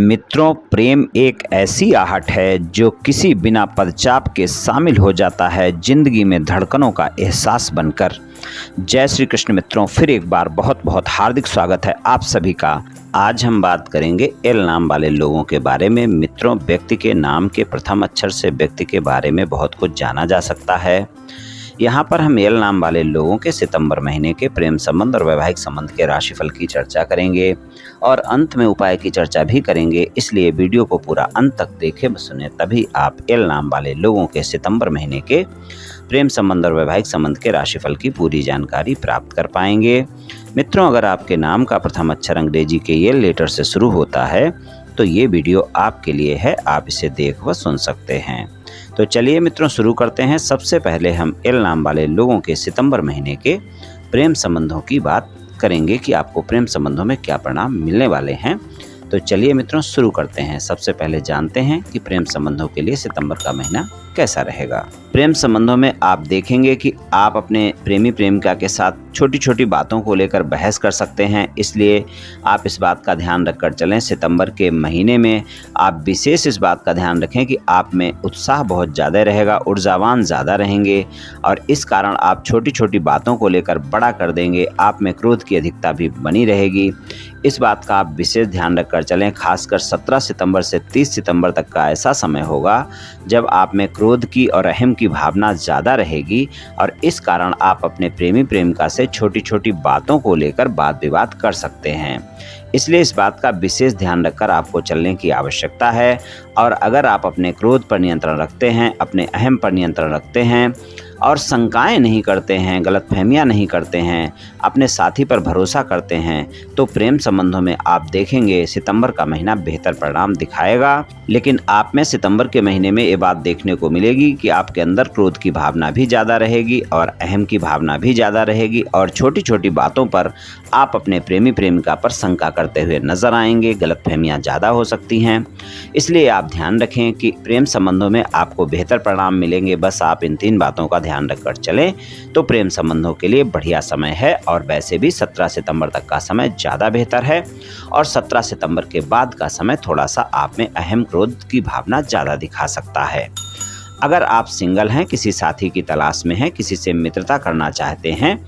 मित्रों, प्रेम एक ऐसी आहट है जो किसी बिना पदचाप के शामिल हो जाता है जिंदगी में धड़कनों का एहसास बनकर। जय श्री कृष्ण मित्रों, फिर एक बार बहुत बहुत हार्दिक स्वागत है आप सभी का। आज हम बात करेंगे एल नाम वाले लोगों के बारे में। मित्रों, व्यक्ति के नाम के प्रथम अक्षर से व्यक्ति के बारे में बहुत कुछ जाना जा सकता है। यहाँ पर हम एल नाम वाले लोगों के सितंबर महीने के प्रेम संबंध और वैवाहिक संबंध के राशिफल की चर्चा करेंगे और अंत में उपाय की चर्चा भी करेंगे। इसलिए वीडियो को पूरा अंत तक देखें सुने, तभी आप एल नाम वाले लोगों के सितंबर महीने के प्रेम संबंध और वैवाहिक संबंध के राशिफल की पूरी जानकारी प्राप्त कर पाएंगे। मित्रों, अगर आपके नाम का प्रथम अक्षर अंग्रेजी के एल लेटर से शुरू होता है तो ये वीडियो आपके लिए है, आप इसे देख व सुन सकते हैं। तो चलिए मित्रों, शुरू करते हैं। सबसे पहले हम एल नाम वाले लोगों के सितंबर महीने के प्रेम संबंधों की बात करेंगे कि आपको प्रेम संबंधों में क्या परिणाम मिलने वाले हैं। तो चलिए मित्रों, शुरू करते हैं। सबसे पहले जानते हैं कि प्रेम संबंधों के लिए सितंबर का महीना कैसा रहेगा। प्रेम संबंधों में आप देखेंगे कि आप अपने प्रेमी प्रेमिका के साथ छोटी छोटी बातों को लेकर बहस कर सकते हैं, इसलिए आप इस बात का ध्यान रखकर चलें। सितंबर के महीने में आप विशेष इस बात का ध्यान रखें कि आप में उत्साह बहुत ज़्यादा रहेगा, ऊर्जावान ज़्यादा रहेंगे और इस कारण आप छोटी छोटी बातों को लेकर बड़ा कर देंगे। आप में क्रोध की अधिकता भी बनी रहेगी। इस बात का आप विशेष ध्यान रखकर चलें। खासकर 17 सितंबर से 30 सितंबर तक का ऐसा समय होगा जब आप में क्रोध की और अहम की भावना ज़्यादा रहेगी और इस कारण आप अपने प्रेमी प्रेमिका से छोटी छोटी बातों को लेकर वाद विवाद कर सकते हैं। इसलिए इस बात का विशेष ध्यान रखकर आपको चलने की आवश्यकता है। और अगर आप अपने क्रोध पर नियंत्रण रखते हैं, अपने अहम पर नियंत्रण रखते हैं और शंकाएं नहीं करते हैं, गलतफहमियां नहीं करते हैं, अपने साथी पर भरोसा करते हैं, तो प्रेम संबंधों में आप देखेंगे सितंबर का महीना बेहतर परिणाम दिखाएगा। लेकिन आप में सितंबर के महीने में ये बात देखने को मिलेगी कि आपके अंदर क्रोध की भावना भी ज़्यादा रहेगी और अहम की भावना भी ज़्यादा रहेगी और छोटी छोटी बातों पर आप अपने प्रेमी प्रेमिका पर शंका करते हुए नजर आएंगे। गलतफहमियां ज़्यादा हो सकती हैं। इसलिए आप ध्यान रखें कि प्रेम संबंधों में आपको बेहतर परिणाम मिलेंगे। बस आप इन 3 बातों का ध्यान रखकर चलें तो प्रेम संबंधों के लिए बढ़िया समय है। और वैसे भी 17 सितंबर तक का समय ज़्यादा बेहतर है और 17 सितंबर के बाद का समय थोड़ा सा आप में अहम क्रोध की भावना ज़्यादा दिखा सकता है। अगर आप सिंगल हैं, किसी साथी की तलाश में हैं, किसी से मित्रता करना चाहते हैं,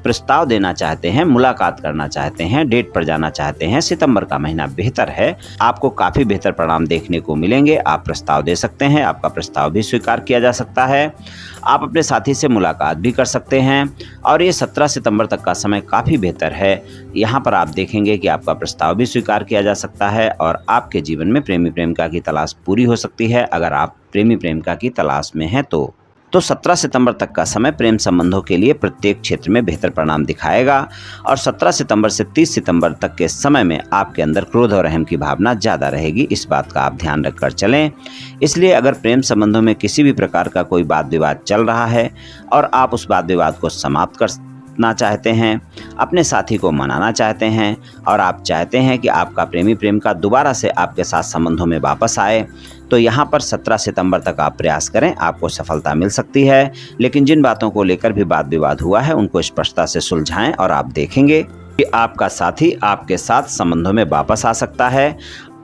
प्रस्ताव देना चाहते हैं, मुलाकात करना चाहते हैं, डेट पर जाना चाहते हैं, सितंबर का महीना बेहतर है। आपको काफ़ी बेहतर परिणाम देखने को मिलेंगे। आप प्रस्ताव दे सकते हैं, आपका प्रस्ताव भी स्वीकार किया जा सकता है। आप अपने साथी से मुलाकात भी कर सकते हैं और ये 17 सितंबर तक का समय काफ़ी बेहतर है। यहाँ पर आप देखेंगे कि आपका प्रस्ताव भी स्वीकार किया जा सकता है और आपके जीवन में प्रेमी प्रेमिका की तलाश पूरी हो सकती है। अगर आप प्रेमी प्रेमिका की तलाश में हैं तो 17 सितंबर तक का समय प्रेम संबंधों के लिए प्रत्येक क्षेत्र में बेहतर परिणाम दिखाएगा और 17 सितंबर से 30 सितंबर तक के समय में आपके अंदर क्रोध और अहम की भावना ज़्यादा रहेगी। इस बात का आप ध्यान रखकर चलें। इसलिए अगर प्रेम संबंधों में किसी भी प्रकार का कोई वाद विवाद चल रहा है और आप उस वाद विवाद को समाप्त करना चाहते हैं, अपने साथी को मनाना चाहते हैं और आप चाहते हैं कि आपका प्रेमी प्रेमिका दोबारा से आपके साथ संबंधों में वापस आए, तो यहाँ पर 17 सितंबर तक आप प्रयास करें, आपको सफलता मिल सकती है। लेकिन जिन बातों को लेकर भी वाद विवाद हुआ है उनको स्पष्टता से सुलझाएं और आप देखेंगे कि आपका साथी आपके साथ संबंधों में वापस आ सकता है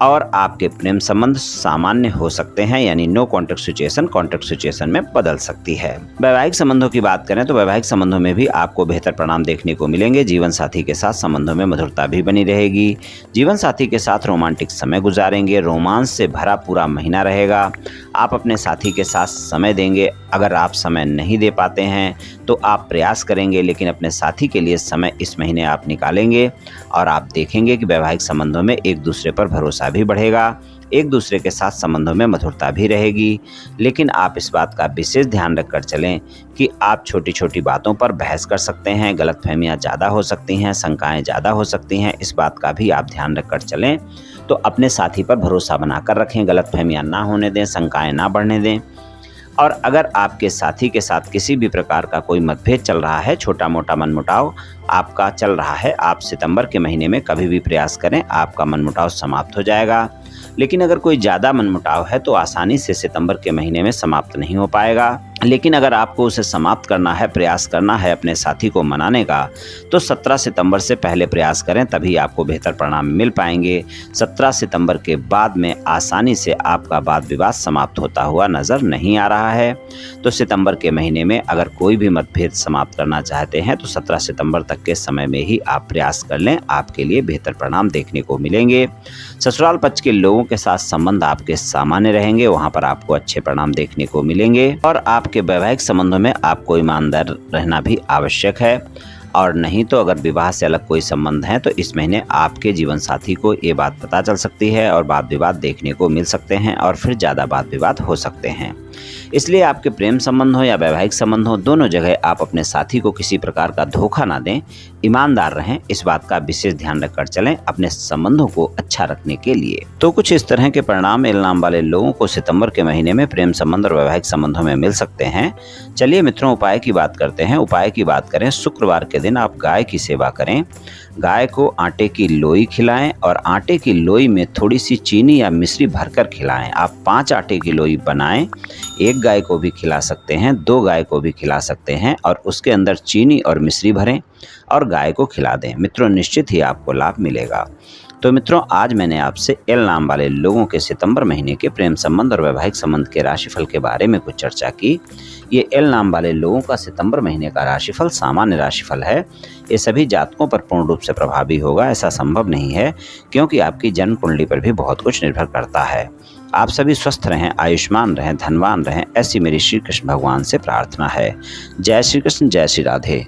और आपके प्रेम संबंध सामान्य हो सकते हैं, यानी नो कॉन्टैक्ट सिचुएशन में बदल सकती है। वैवाहिक संबंधों की बात करें तो वैवाहिक संबंधों में भी आपको बेहतर परिणाम देखने को मिलेंगे। जीवन साथी के साथ संबंधों में मधुरता भी बनी रहेगी। जीवन साथी के साथ रोमांटिक समय गुजारेंगे। रोमांस से भरा पूरा महीना रहेगा। आप अपने साथी के साथ समय देंगे। अगर आप समय नहीं दे पाते हैं तो आप प्रयास करेंगे, लेकिन अपने साथी के लिए समय इस महीने आप निकालेंगे और आप देखेंगे कि वैवाहिक संबंधों में एक दूसरे पर भरोसा भी बढ़ेगा, एक दूसरे के साथ संबंधों में मधुरता भी रहेगी। लेकिन आप इस बात का विशेष ध्यान रखकर चलें कि आप छोटी छोटी बातों पर बहस कर सकते हैं, गलतफहमियां ज़्यादा हो सकती हैं, शंकाएं ज़्यादा हो सकती हैं। इस बात का भी आप ध्यान रखकर चलें। तो अपने साथी पर भरोसा बनाकर रखें, गलतफहमियां ना होने दें, शंकाएं ना बढ़ने दें। और अगर आपके साथी के साथ किसी भी प्रकार का कोई मतभेद चल रहा है, छोटा मोटा मनमुटाव आपका चल रहा है, आप सितंबर के महीने में कभी भी प्रयास करें, आपका मनमुटाव समाप्त हो जाएगा। लेकिन अगर कोई ज़्यादा मनमुटाव है तो आसानी से सितंबर के महीने में समाप्त नहीं हो पाएगा। लेकिन अगर आपको उसे समाप्त करना है, प्रयास करना है अपने साथी को मनाने का, तो 17 सितंबर से पहले प्रयास करें, तभी आपको बेहतर परिणाम मिल पाएंगे। 17 सितंबर के बाद में आसानी से आपका वाद विवाद समाप्त होता हुआ नज़र नहीं आ रहा है। तो सितंबर के महीने में अगर कोई भी मतभेद समाप्त करना चाहते हैं तो 17 सितंबर तक के समय में ही आप प्रयास कर लें, आपके लिए बेहतर परिणाम देखने को मिलेंगे। ससुराल पक्ष के लोगों के साथ संबंध आपके सामान्य रहेंगे, वहाँ पर आपको अच्छे परिणाम देखने को मिलेंगे। और आपके वैवाहिक संबंधों में आपको ईमानदार रहना भी आवश्यक है, और नहीं तो अगर विवाह से अलग कोई संबंध है तो इस महीने आपके जीवन साथी को ये बात पता चल सकती है और वाद विवाद देखने को मिल सकते हैं और फिर ज़्यादा वाद विवाद हो सकते हैं। इसलिए आपके प्रेम संबंध हो या वैवाहिक संबंध हो, दोनों जगह आप अपने साथी को किसी प्रकार का धोखा ना दें, ईमानदार रहें, इस बात का विशेष ध्यान रखकर चलें अपने संबंधों को अच्छा रखने के लिए। तो कुछ इस तरह के परिणाम एल नाम वाले लोगों को सितंबर के महीने में प्रेम संबंध और वैवाहिक संबंधों में मिल सकते हैं। चलिए मित्रों, उपाय की बात करते हैं। उपाय की बात करें, शुक्रवार के दिन आप गाय की सेवा करें। गाय को आटे की लोई खिलाएं और आटे की लोई में थोड़ी सी चीनी या मिश्री भरकर खिलाएं। आप 5 आटे की लोई बनाएं, 1 गाय को भी खिला सकते हैं, 2 गाय को भी खिला सकते हैं, और उसके अंदर चीनी और मिश्री भरें और गाय को खिला दें। मित्रों, निश्चित ही आपको लाभ मिलेगा। तो मित्रों, आज मैंने आपसे एल नाम वाले लोगों के सितंबर महीने के प्रेम संबंध और वैवाहिक संबंध के राशिफल के बारे में कुछ चर्चा की। ये एल नाम वाले लोगों का सितंबर महीने का राशिफल सामान्य राशिफल है। ये सभी जातकों पर पूर्ण रूप से प्रभावी होगा ऐसा संभव नहीं है, क्योंकि आपकी जन्म कुंडली पर भी बहुत कुछ निर्भर करता है। आप सभी स्वस्थ रहें, आयुष्मान रहें, धनवान रहें, ऐसी मेरी श्री कृष्ण भगवान से प्रार्थना है। जय श्री कृष्ण, जय श्री राधे।